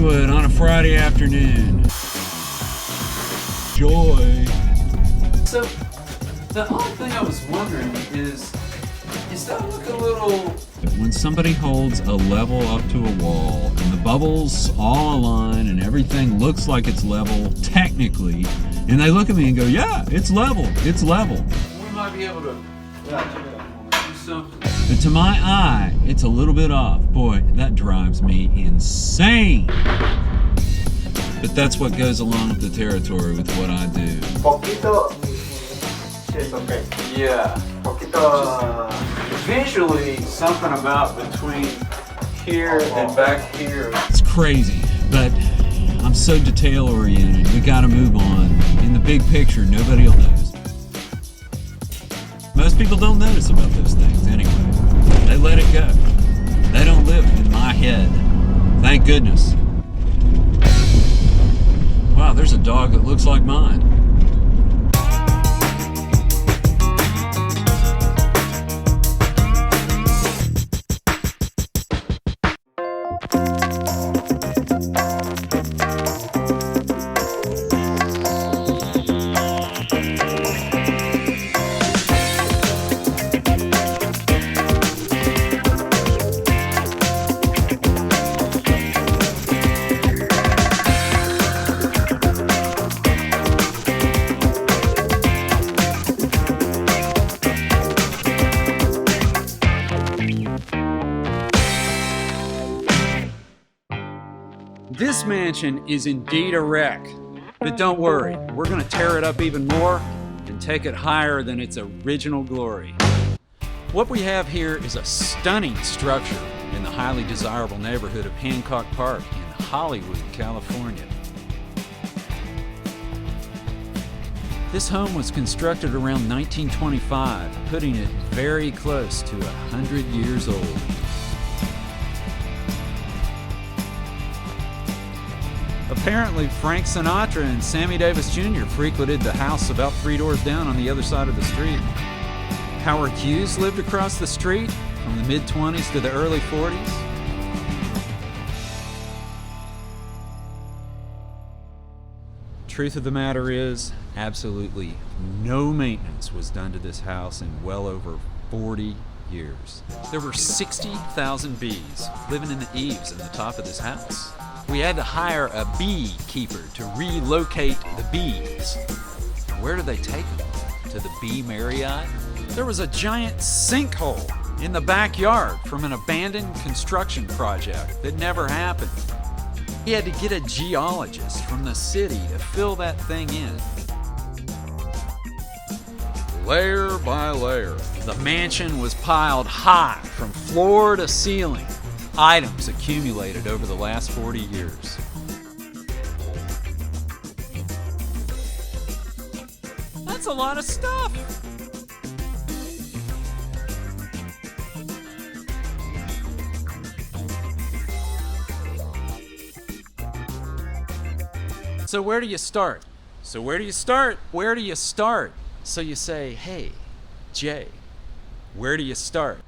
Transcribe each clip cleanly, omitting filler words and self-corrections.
Hollywood on a Friday afternoon. Joy. So, the only thing I was wondering is that look a little... When somebody holds a level up to a wall and the bubbles all align and everything looks like it's level technically, and they look at me and go, yeah, it's level, it's level. We might be able to do something. But to my eye, it's a little bit off. Boy, that drives me insane. But that's what goes along with the territory with what I do. Poquito is okay. Yeah. Poquito. Visually, something about between here and back here. It's crazy, but I'm so detail oriented. We gotta move on. In the big picture, nobody will notice. Most people don't notice about those things anyway. They let it go. They don't live in my head. Thank goodness. Wow, there's a dog that looks like mine. This mansion is indeed a wreck, but don't worry, we're going to tear it up even more and take it higher than its original glory. What we have here is a stunning structure in the highly desirable neighborhood of Hancock Park in Hollywood, California. This home was constructed around 1925, putting it very close to 100 years old. Apparently, Frank Sinatra and Sammy Davis Jr. frequented the house about 3 doors down on the other side of the street. Howard Hughes lived across the street from the mid-20s to the early 40s. Truth of the matter is, absolutely no maintenance was done to this house in well over 40 years. There were 60,000 bees living in the eaves and the top of this house. We had to hire a beekeeper to relocate the bees. Where did they take them? To the Bee Marriott? There was a giant sinkhole in the backyard from an abandoned construction project that never happened. He had to get a geologist from the city to fill that thing in. Layer by layer, the mansion was piled high from floor to ceiling. Items accumulated over the last 40 years. That's a lot of stuff. So where do you start? So you say, hey, Jay, where do you start?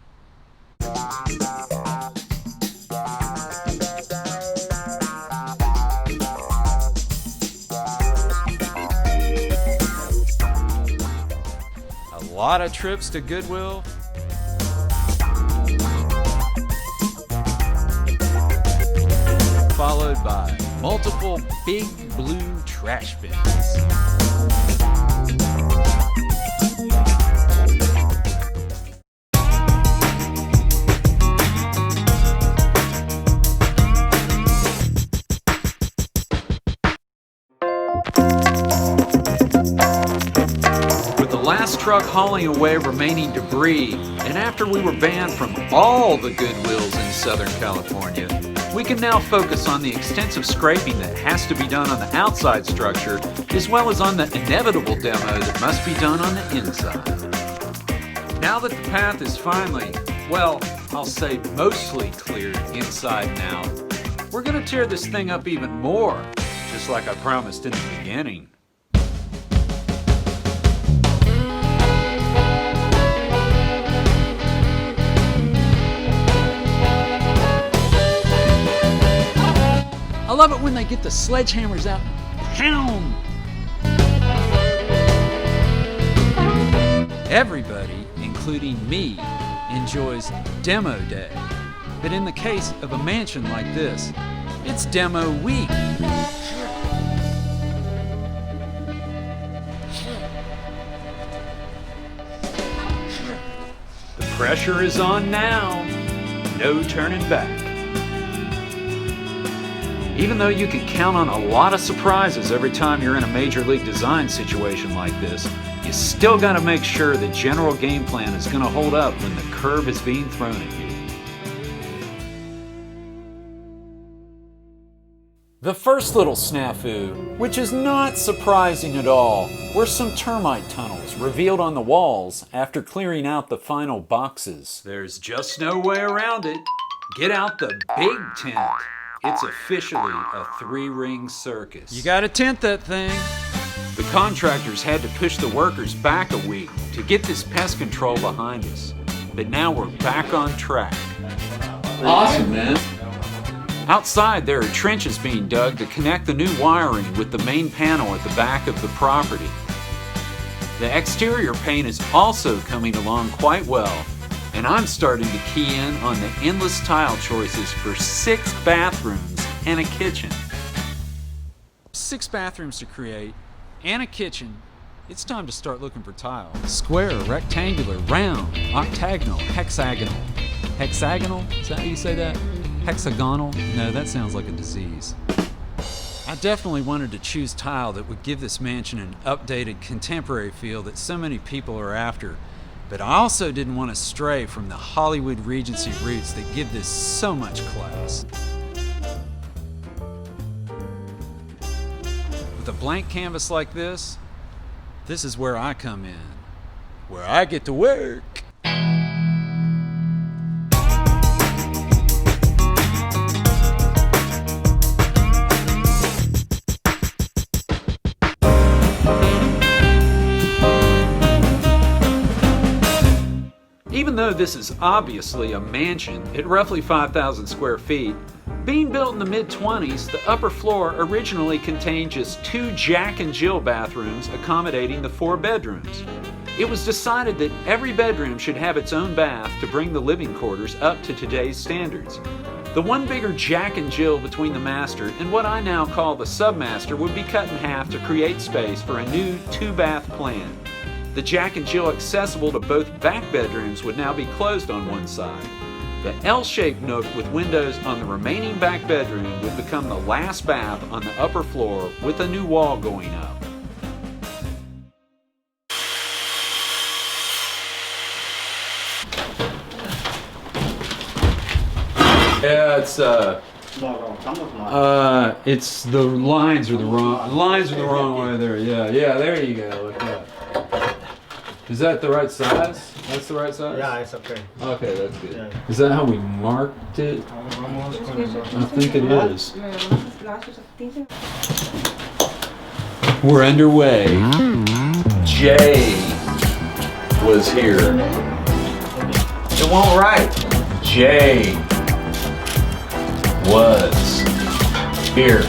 A lot of trips to Goodwill. Followed by multiple big blue trash bins. Last truck hauling away remaining debris, and after we were banned from all the Goodwills in Southern California, we can now focus on the extensive scraping that has to be done on the outside structure, as well as on the inevitable demo that must be done on the inside. Now that the path is finally, well, I'll say mostly cleared inside and out, we're going to tear this thing up even more, just like I promised in the beginning. A love it when they get the sledgehammers out and pound. Everybody, including me, enjoys demo day. But in the case of a mansion like this, it's demo week. The pressure is on now. No turning back. Even though you can count on a lot of surprises every time you're in a major league design situation like this, you still got to make sure the general game plan is going to hold up when the curve is being thrown at you. The first little snafu, which is not surprising at all, were some termite tunnels revealed on the walls after clearing out the final boxes. There's just no way around it. Get out the big tent. It's officially a 3-ring circus. You gotta tent that thing. The contractors had to push the workers back a week to get this pest control behind us. But now we're back on track. Awesome, man. Outside, there are trenches being dug to connect the new wiring with the main panel at the back of the property. The exterior paint is also coming along quite well, and I'm starting to key in on the endless tile choices for 6 bathrooms and a kitchen. 6 bathrooms to create and a kitchen. It's time to start looking for tile. Square, rectangular, round, octagonal, hexagonal. Hexagonal? Is that how you say that? Hexagonal? No, that sounds like a disease. I definitely wanted to choose tile that would give this mansion an updated, contemporary feel that so many people are after. But I also didn't want to stray from the Hollywood Regency roots that give this so much class. With a blank canvas like this is where I come in, where I get to work. Even though this is obviously a mansion at roughly 5,000 square feet, being built in the mid-20s, the upper floor originally contained just 2 Jack and Jill bathrooms accommodating the 4 bedrooms. It was decided that every bedroom should have its own bath to bring the living quarters up to today's standards. The one bigger Jack and Jill between the master and what I now call the submaster would be cut in half to create space for a new 2-bath plan. The Jack and Jill accessible to both back bedrooms would now be closed on one side. The L-shaped nook with windows on the remaining back bedroom would become the last bath on the upper floor with a new wall going up. Yeah, it's the lines are the wrong way there. Yeah, there you go. Like that. Is that the right size? That's the right size? Yeah, it's okay. Okay, that's good. Yeah. Is that how we marked it? I think it is. We're underway. Jay was here. It won't write. Jay was here.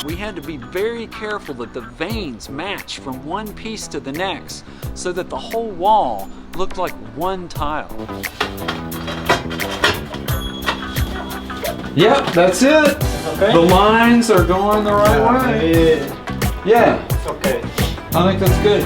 We had to be very careful that the veins match from one piece to the next so that the whole wall looked like one tile. Yep, that's it. Okay. The lines are going the right way. Yeah, It's okay. I think that's good.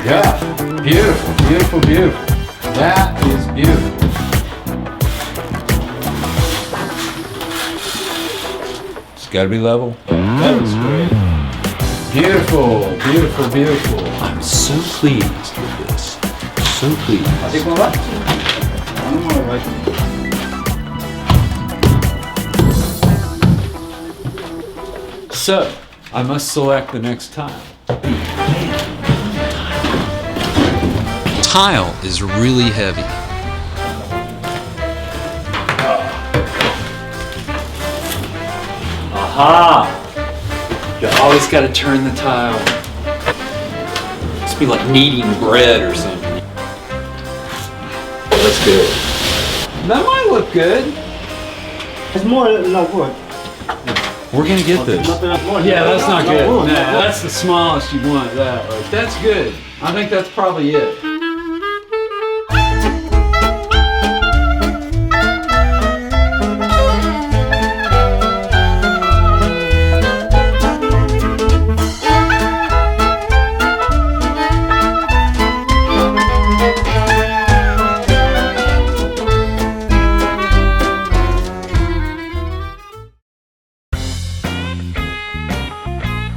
Yeah, beautiful, beautiful, beautiful. That is beautiful. It's got to be level. That was great. Beautiful, beautiful, beautiful. I'm so pleased with this. So pleased. So, I must select the next tile. Tile is really heavy. Aha! You always gotta turn the tile. Must be like kneading bread or something. That's good. That might look good. It's more not good. We're gonna get this. Yeah, that's not good. Nah, that's the smallest you want. That's good. I think that's probably it.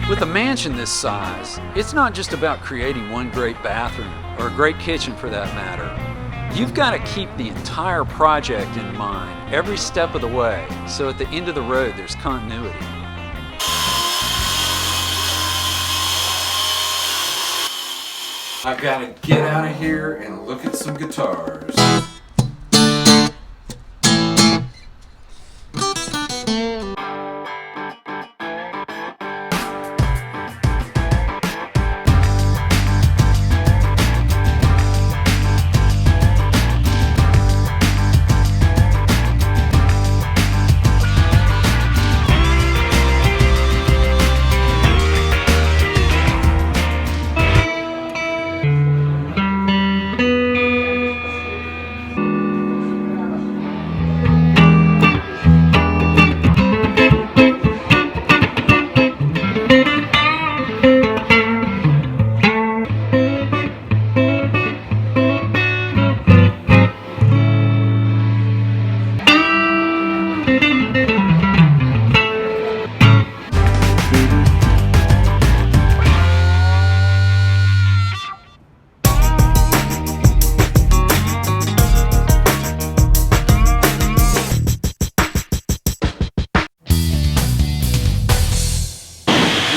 With a mansion this size, it's not just about creating one great bathroom, or a great kitchen for that matter. You've got to keep the entire project in mind, every step of the way, so at the end of the road there's continuity. I gotta get out of here and look at some guitars.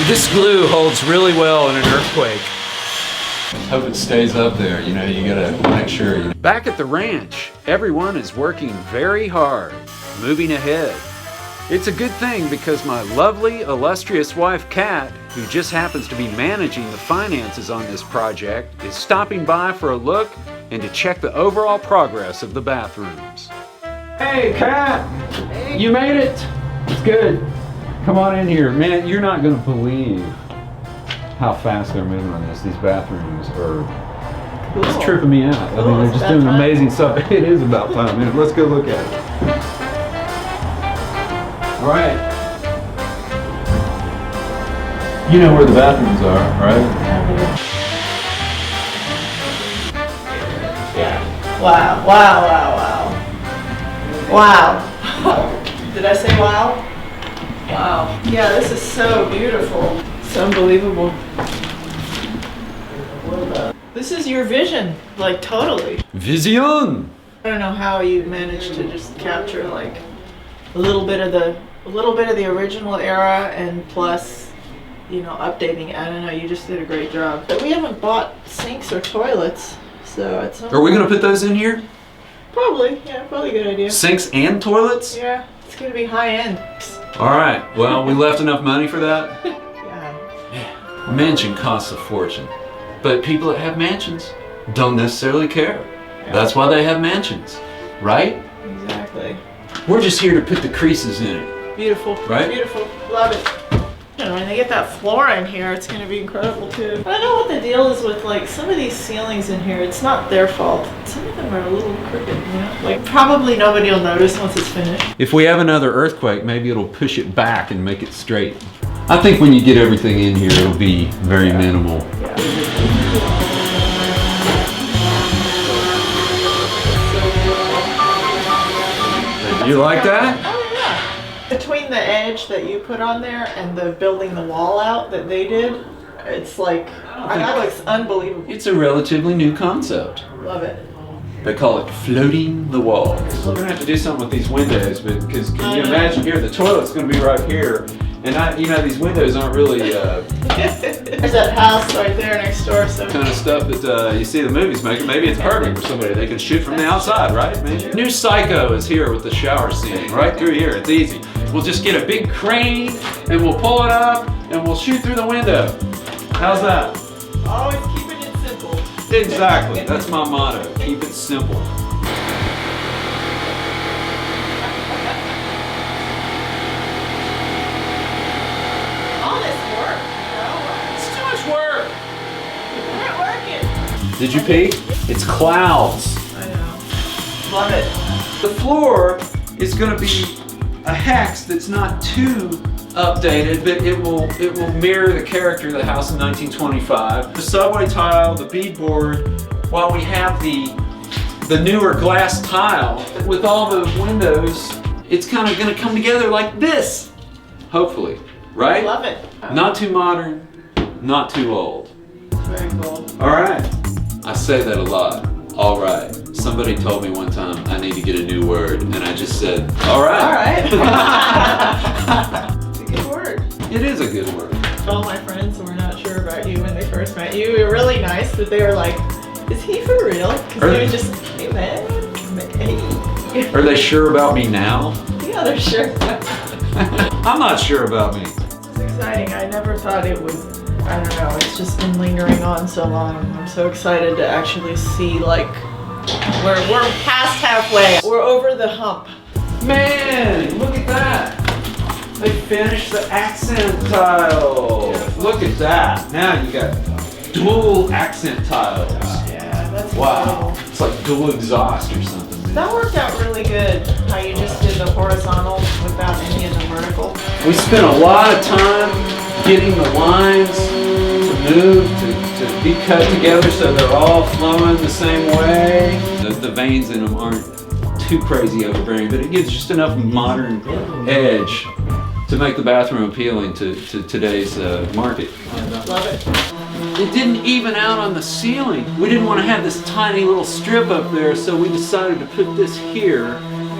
This glue holds really well in an earthquake. Hope it stays up there. You know, you gotta make sure. Back at the ranch, everyone is working very hard, moving ahead. It's a good thing because my lovely, illustrious wife, Kat, who just happens to be managing the finances on this project, is stopping by for a look and to check the overall progress of the bathrooms. Hey, Kat! You made it! It's good. Come on in here. Man, you're not gonna believe how fast they're moving on this. These bathrooms are it's tripping me out. I mean, they're just doing amazing stuff. It is about time, man. Let's go look at it. All right. You know where the bathrooms are, right? Wow, wow, wow, wow. Wow. Did I say wow? Wow. Yeah, this is so beautiful. It's unbelievable. This is your vision, like totally. Vision! I don't know how you managed to just capture like a little bit of the original era and plus, you know, updating it. I don't know, you just did a great job. But we haven't bought sinks or toilets, so it's Are we gonna put those in here? probably a good idea. Sinks and toilets? Yeah, it's gonna be high end. All right. Well, we left enough money for that. Yeah. A mansion costs a fortune, but people that have mansions don't necessarily care. Yeah. That's why they have mansions, right? Exactly. We're just here to put the creases in it. Beautiful. Right? Beautiful. Love it. And when they get that floor in here, it's going to be incredible too. I don't know what the deal is with like some of these ceilings in here. It's not their fault. Some of them are a little crooked, you know? Like probably nobody will notice once it's finished. If we have another earthquake, maybe it'll push it back and make it straight. I think when you get everything in here, it'll be very minimal. You like that? Oh yeah. Between the edge that you put on there and the building the wall out that they did, it's like, that looks unbelievable. It's a relatively new concept. Love it. They call it floating the walls. We're gonna have to do something with these windows, because can you imagine here, the toilet's gonna be right here, And these windows aren't really There's that house right there next door, so. kind of stuff that you see the movies making. Maybe it's perfect for somebody. They can shoot from the outside, right? Maybe. New Psycho is here with the shower scene, right through here. It's easy. We'll just get a big crane and we'll pull it up and we'll shoot through the window. How's that? Always keeping it simple. Exactly. That's my motto. Keep it simple. All this work, It's too much work. we're working. Did you pee? It's clouds. I know. Love it. The floor is going to be a hex that's not too updated, but it will mirror the character of the house in 1925. The subway tile, the beadboard, while we have the newer glass tile with all the windows, it's kind of going to come together like this, hopefully, right? Love it. Not too modern, not too old. Very cool. All right. I say that a lot. All right. Somebody told me one time I need to get a new word, and I just said, all right. All right. It's a good word. It is a good word. All my friends who were not sure about you when they first met you, you were really nice, but they were like, is he for real? Because you were just, hey man, hey. Are they sure about me now? Yeah, they're sure. I'm not sure about me. It's exciting. I never thought it would, I don't know, it's just been lingering on so long. I'm so excited to actually see, like, we're past halfway. We're over the hump. Man, look at that. They finished the accent tile. Look at that. Now you got dual accent tiles. Yeah, that's Wow. incredible. It's like dual exhaust or something. Man. That worked out really good, how you just did the horizontal without any of the vertical. We spent a lot of time getting the lines to move, to be cut together so they're all flowing the same way. The veins in them aren't too crazy overbearing, but it gives just enough modern edge to make the bathroom appealing to today's market. Love it. It didn't even out on the ceiling. We didn't want to have this tiny little strip up there, so we decided to put this here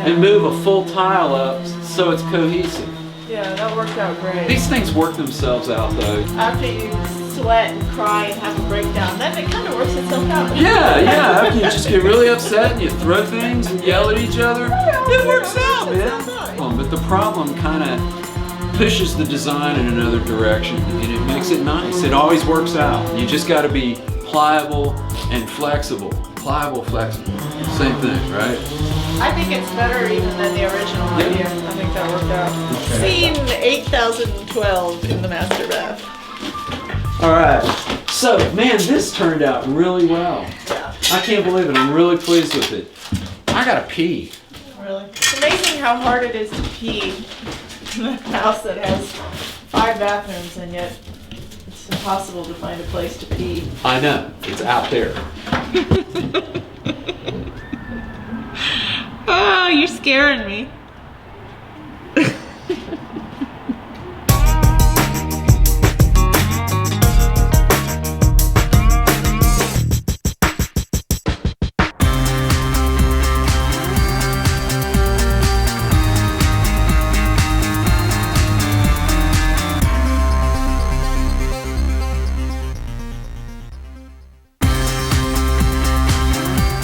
and move a full tile up so it's cohesive. Yeah, that worked out great. These things work themselves out though. After you sweat and cry and have a breakdown, then it kind of works itself out. Yeah, after you just get really upset and you throw things and yell at each other, it works out, man. But the problem kind of pushes the design in another direction and it makes it nice. It always works out. You just got to be pliable and flexible. Pliable, flexible. Same thing, right? I think it's better even than the original idea. I think that worked out. Scene 8012 in the master bath. All right. So, man, this turned out really well. Yeah, I can't believe it. I'm really pleased with it. I gotta pee. really. It's amazing how hard it is to pee in a house that has 5 bathrooms and yet it's impossible to find a place to pee. I know. It's out there. Oh, you're scaring me.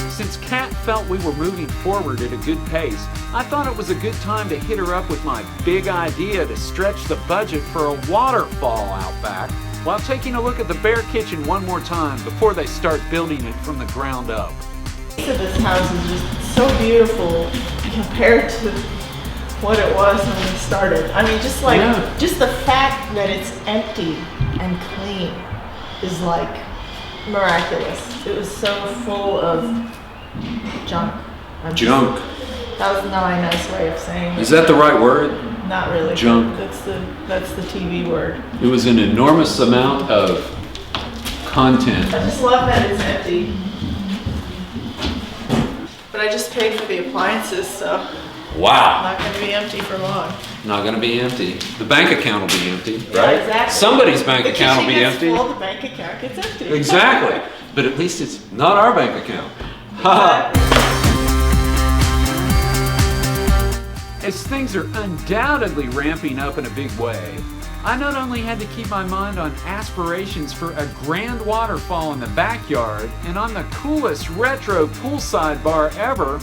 Since Kat felt we were moving forward at a good pace, I thought it was a good time to hit her up with my big idea to stretch the budget for a waterfall out back while taking a look at the bare kitchen one more time before they start building it from the ground up. This house is just so beautiful compared to what it was when we started. I mean, just like, just the fact that it's empty and clean is like miraculous. It was so full of junk. Junk. That was not a nice way of saying it. Is that the right word? Not really. Junk. That's the TV word. It was an enormous amount of content. I just love that it's empty. But I just paid for the appliances, so Wow. not going to be empty for long. Not gonna be empty. The bank account will be empty, Yeah, right? exactly. Somebody's bank The account will be kitchen gets empty. full, the bank account gets empty. Exactly. But at least it's not our bank account. Haha. As things are undoubtedly ramping up in a big way, I not only had to keep my mind on aspirations for a grand waterfall in the backyard and on the coolest retro poolside bar ever,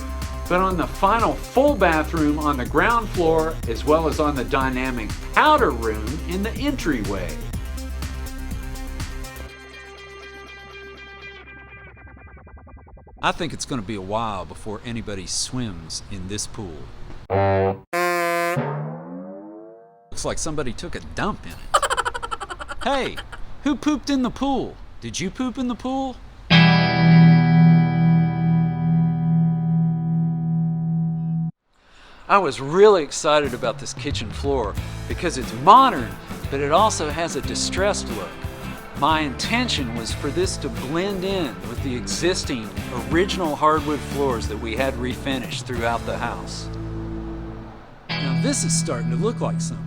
but on the final full bathroom on the ground floor, as well as on the dynamic powder room in the entryway. I think it's going to be a while before anybody swims in this pool. Looks like somebody took a dump in it. Hey, who pooped in the pool? Did you poop in the pool? I was really excited about this kitchen floor because it's modern, but it also has a distressed look. My intention was for this to blend in with the existing original hardwood floors that we had refinished throughout the house. Now this is starting to look like something.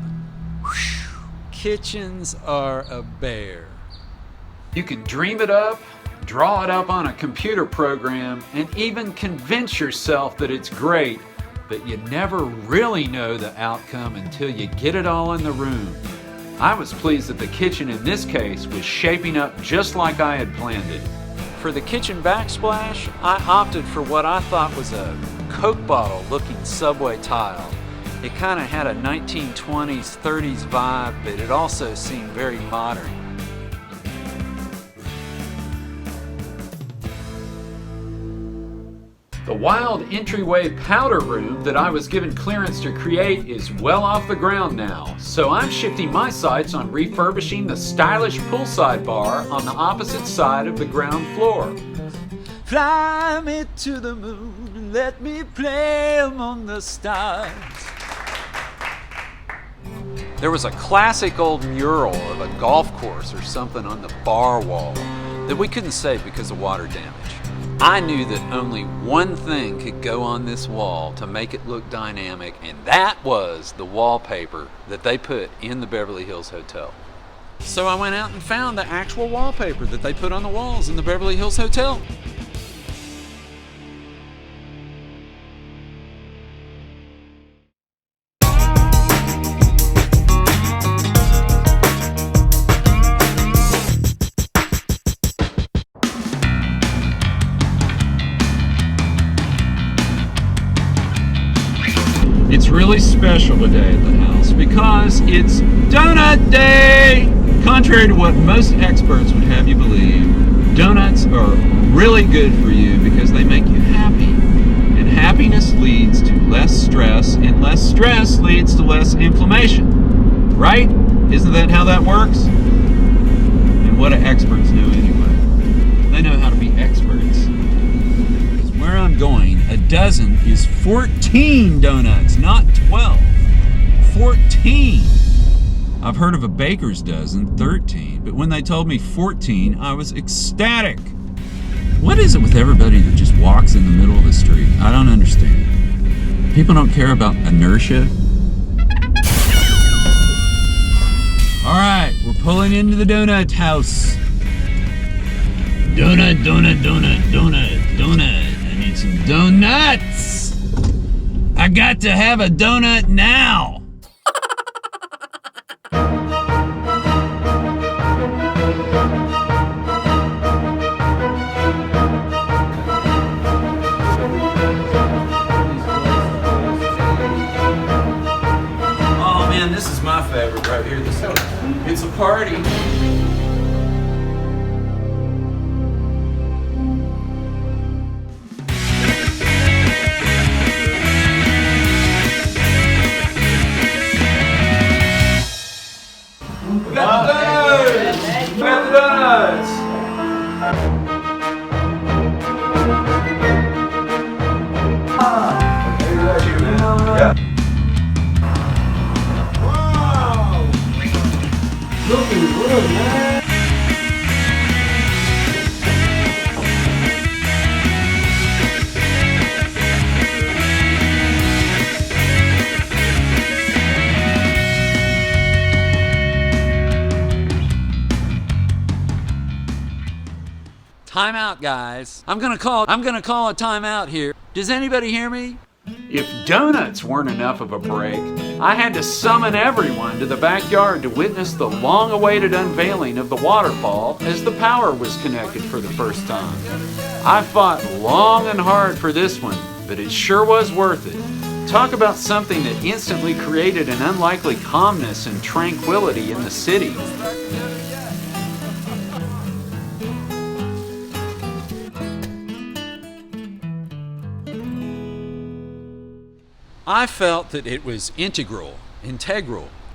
Whew. Kitchens are a bear. You can dream it up, draw it up on a computer program, and even convince yourself that it's great, but you never really know the outcome until you get it all in the room. I was pleased that the kitchen in this case was shaping up just like I had planned it. For the kitchen backsplash, I opted for what I thought was a Coke bottle looking subway tile. It kind of had a 1920s, 30s vibe, but it also seemed very modern. The wild entryway powder room that I was given clearance to create is well off the ground now, so I'm shifting my sights on refurbishing the stylish poolside bar on the opposite side of the ground floor. Fly me to the moon and let me play among the stars. There was a classic old mural of a golf course or something on the bar wall that we couldn't save because of water damage. I knew that only one thing could go on this wall to make it look dynamic, and that was the wallpaper that they put in the Beverly Hills Hotel. So I went out and found the actual wallpaper that they put on the walls in the Beverly Hills Hotel. It's really special today at the house because it's Donut Day! Contrary to what most experts would have you believe, donuts are really good for you because they make you happy. And happiness leads to less stress, and less stress leads to less inflammation. Right? Isn't that how that works? And what do experts know anyway? They know how to be experts. Where I'm going, a dozen is 14 donuts, not 12. 14! I've heard of a baker's dozen, 13, but when they told me 14, I was ecstatic. What is it with everybody that just walks in the middle of the street? I don't understand. People don't care about inertia. Alright, we're pulling into the donut house. Donut, donut, donut, donut, donut. I need some donuts! I got to have a donut now! Oh man, this is my favorite right here. It's a party. Looking good, man. Time out, guys. I'm gonna call a timeout here. Does anybody hear me? If donuts weren't enough of a break, I had to summon everyone to the backyard to witness the long-awaited unveiling of the waterfall as the power was connected for the first time. I fought long and hard for this one, but it sure was worth it. Talk about something that instantly created an unlikely calmness and tranquility in the city. I felt that it was integral.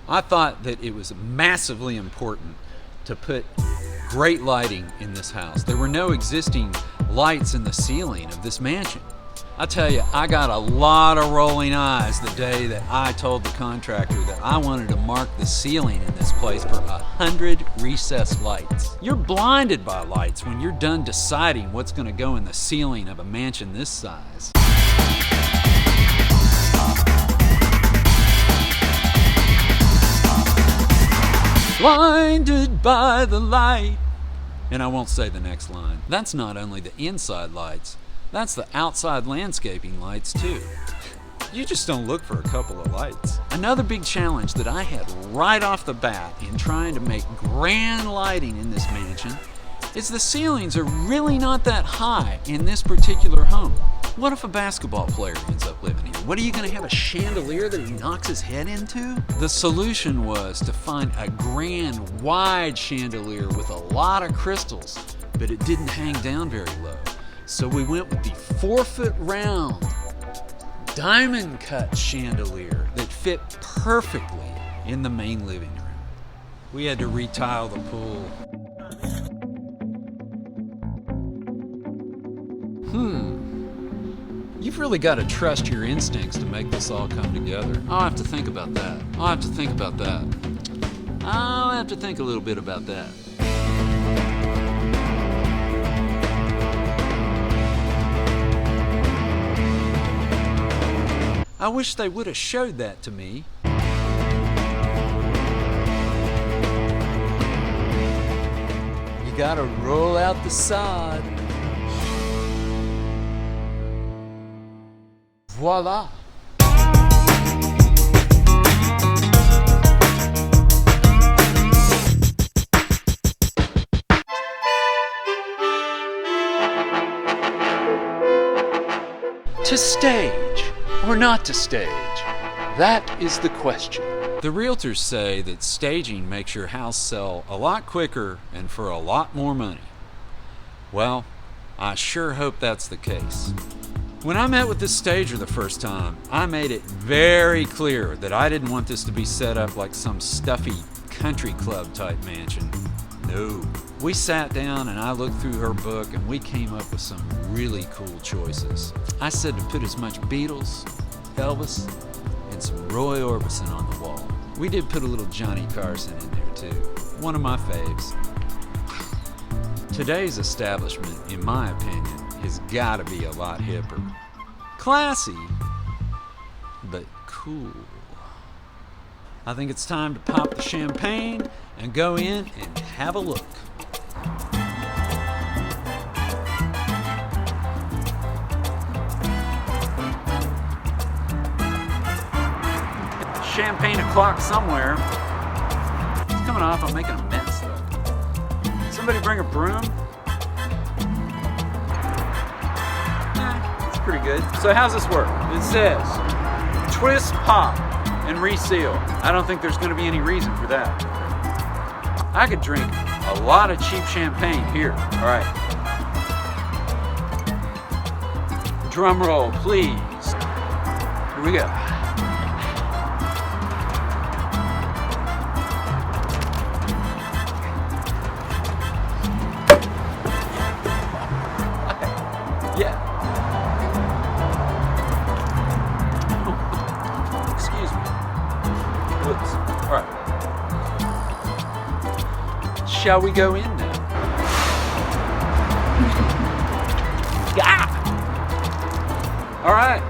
I thought that it was massively important to put great lighting in this house. There were no existing lights in the ceiling of this mansion. I tell you, I got a lot of rolling eyes the day that I told the contractor that I wanted to mark the ceiling in this place for 100 recessed lights. You're blinded by lights when you're done deciding what's going to go in the ceiling of a mansion this size. Blinded by the light. And I won't say the next line. That's not only the inside lights, that's the outside landscaping lights too. You just don't look for a couple of lights. Another big challenge that I had right off the bat in trying to make grand lighting in this mansion is the ceilings are really not that high in this particular home. What if a basketball player ends up living here? What, are you going to have a chandelier that he knocks his head into? The solution was to find a grand, wide chandelier with a lot of crystals, but it didn't hang down very low. So we went with the 4-foot round, diamond-cut chandelier that fit perfectly in the main living room. We had to retile the pool. You've really got to trust your instincts to make this all come together. I'll have to think about that. I'll have to think a little bit about that. I wish they would have showed that to me. You gotta roll out the sod. Voila! To stage or not to stage? That is the question. The realtors say that staging makes your house sell a lot quicker and for a lot more money. Well, I sure hope that's the case. When I met with this stager the first time, I made it very clear that I didn't want this to be set up like some stuffy country club type mansion. No. We sat down and I looked through her book and we came up with some really cool choices. I said to put as much Beatles, Elvis, and some Roy Orbison on the wall. We did put a little Johnny Carson in there too. One of my faves. Today's establishment, in my opinion, has got to be a lot hipper. Classy, but cool. I think it's time to pop the champagne and go in and have a look. Champagne o'clock somewhere. It's coming off, I'm making a mess though. Somebody bring a broom? Pretty good. So how's this work? It says twist, pop, and reseal. I don't think there's going to be any reason for that. I could drink a lot of cheap champagne here. All right. Drum roll, please. Here we go. Yeah. All right. Shall we go in now? Ah! All right.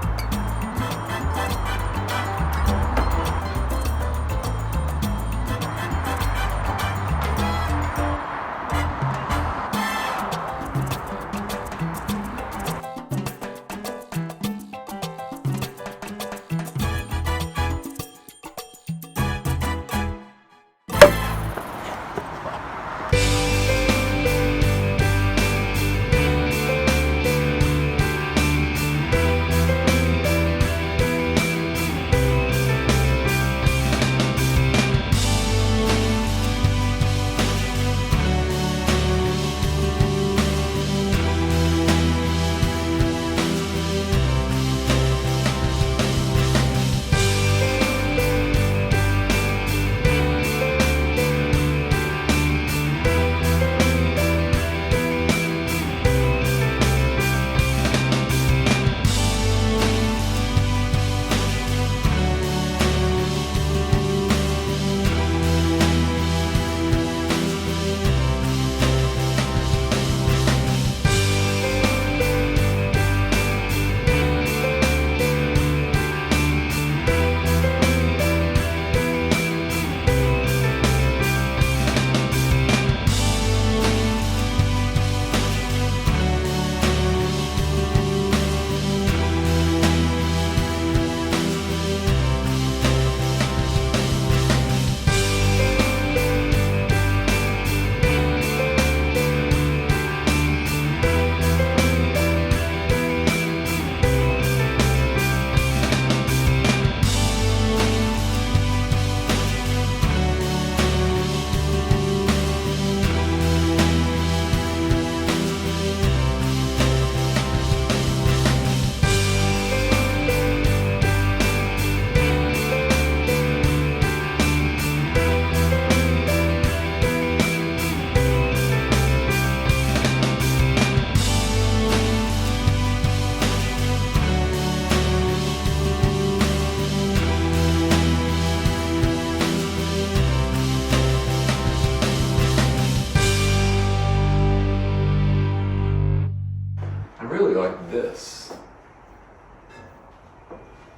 really like this.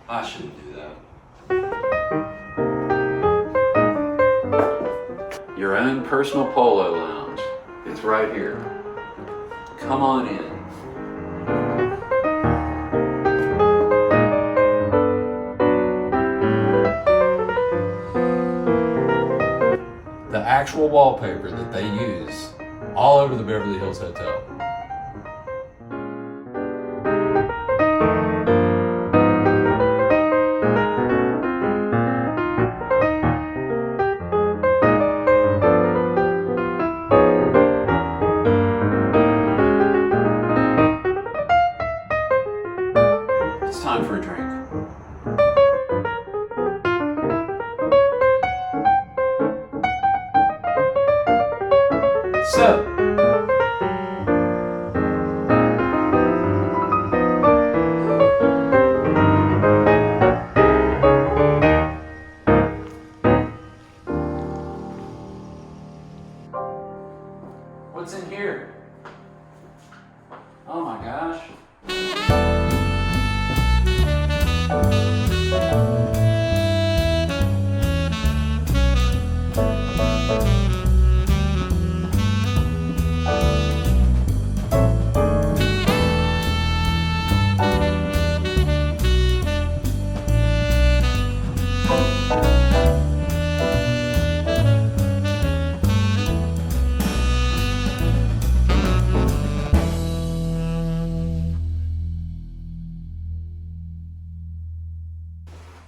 I shouldn't do that. Your own personal polo lounge. It's right here. Come on in. The actual wallpaper that they use all over the Beverly Hills Hotel. It's time for a drink. So, what's in here? Oh my gosh.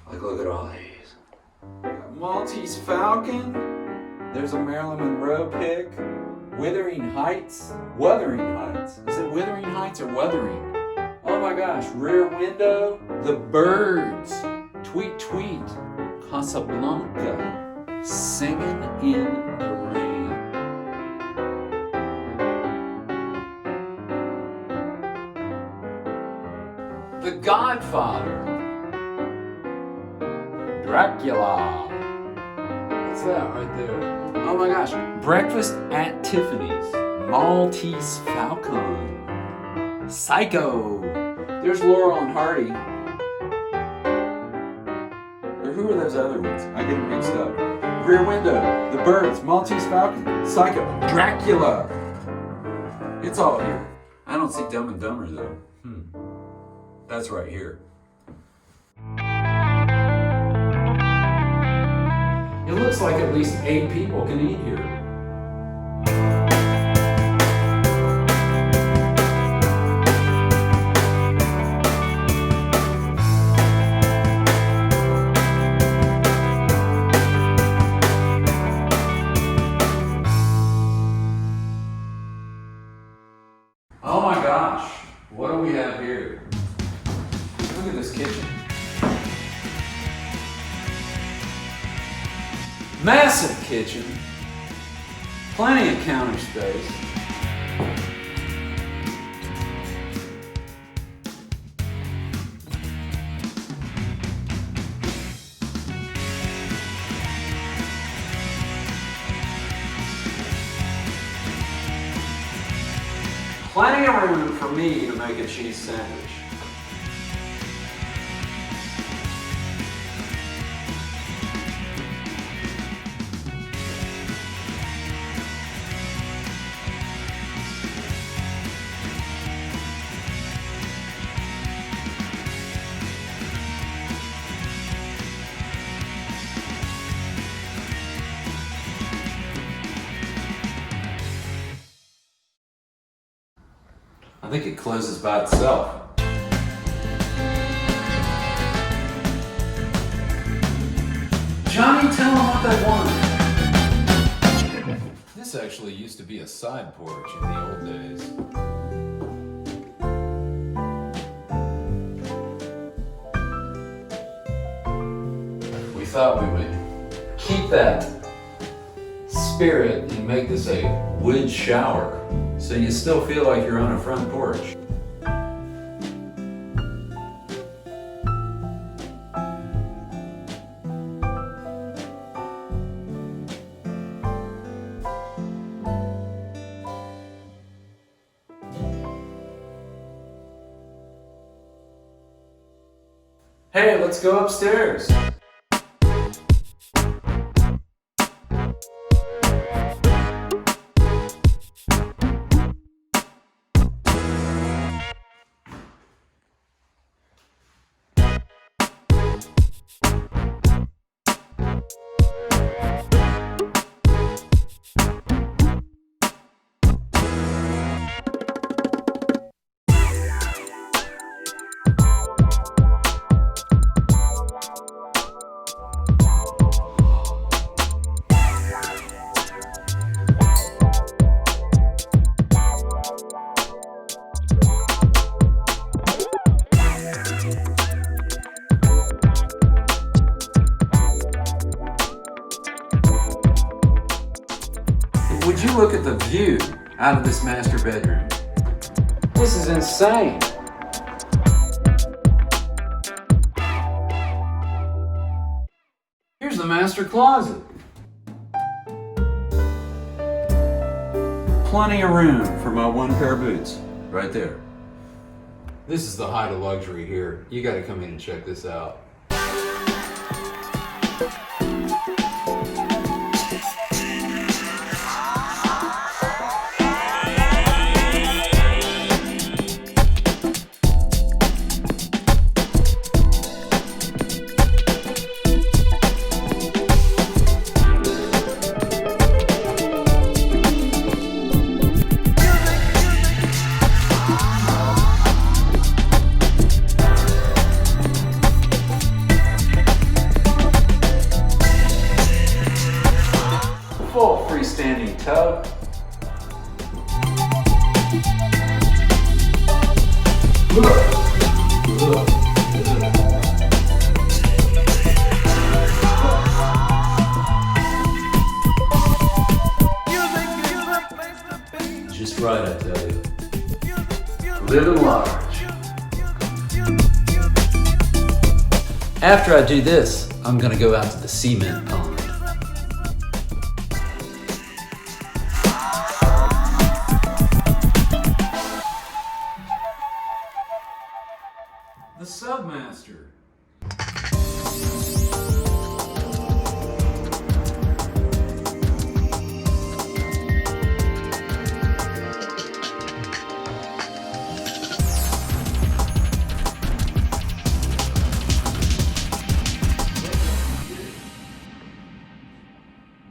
Like, look at all these. We got Maltese Falcon. There's a Marilyn Monroe pick. Wuthering Heights. Wuthering Heights. Is it Wuthering Heights or Wuthering? Oh my gosh. Rear Window. The Birds. Tweet Tweet. Casablanca. Singing in the Rain. The Godfather. Dracula. What's that right there? Oh my gosh. Breakfast at Tiffany's. Maltese Falcon. Psycho. There's Laurel and Hardy. Or who are those other ones? I get them mixed up. Rear Window. The Birds. Maltese Falcon. Psycho. Dracula. It's all here. I don't see Dumb and Dumber though. That's right here. It looks like at least 8 people can eat here. Oh my gosh, what do we have here? Look at this kitchen. Massive kitchen. Plenty of counter space. Plenty of room for me to make a cheese sandwich. I think it closes by itself. Johnny, tell them what they want. This actually used to be a side porch in the old days. We thought we would keep that spirit and make this a wood shower, so you still feel like you're on a front porch. Hey, let's go upstairs. Would you look at the view out of this master bedroom? This is insane. Here's the master closet. Plenty of room for my one pair of boots, right there. This is the height of luxury here. You gotta come in and check this out. Full freestanding tub. Just right, I tell you. Living large. After I do this, I'm gonna go out to the cement pond. The Submaster.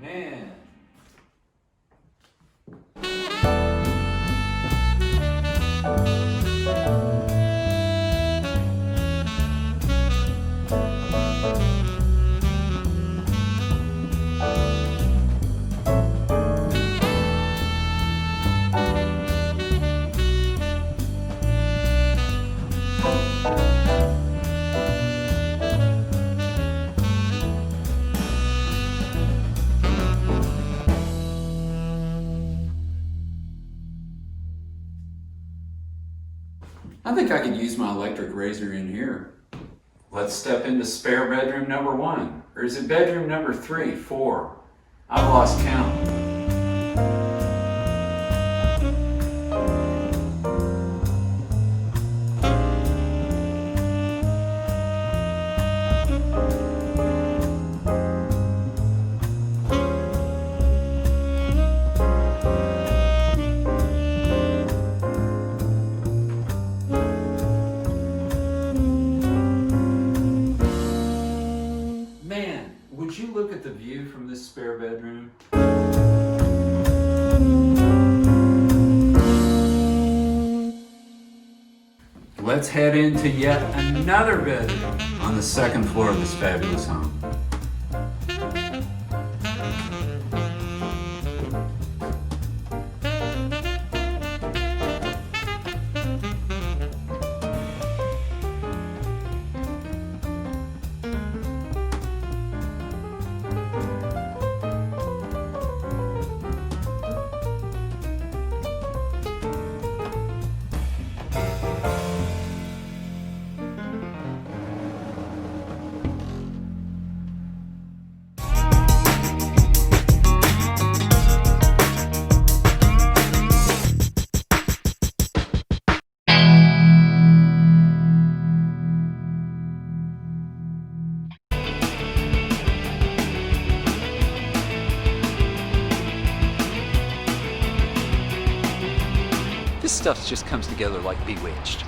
Man. I think I could use my electric razor in here. Let's step into spare bedroom number 1. Or is it bedroom number 3, 4? I've lost count. Man, would you look at the view from this spare bedroom? Let's head into yet another bedroom on the second floor of this fabulous home. stuff just comes together like bewitched.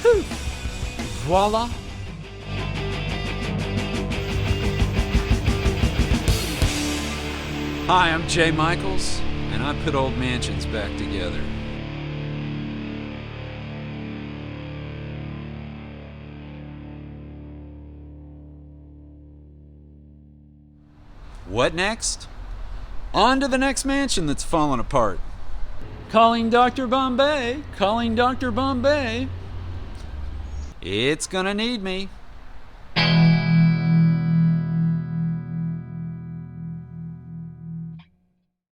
Whew. Voila. Hi, I'm Jay Michaels, and I put old mansions back together. What next? On to the next mansion that's fallen apart. Calling Dr. Bombay, calling Dr. Bombay. It's gonna need me.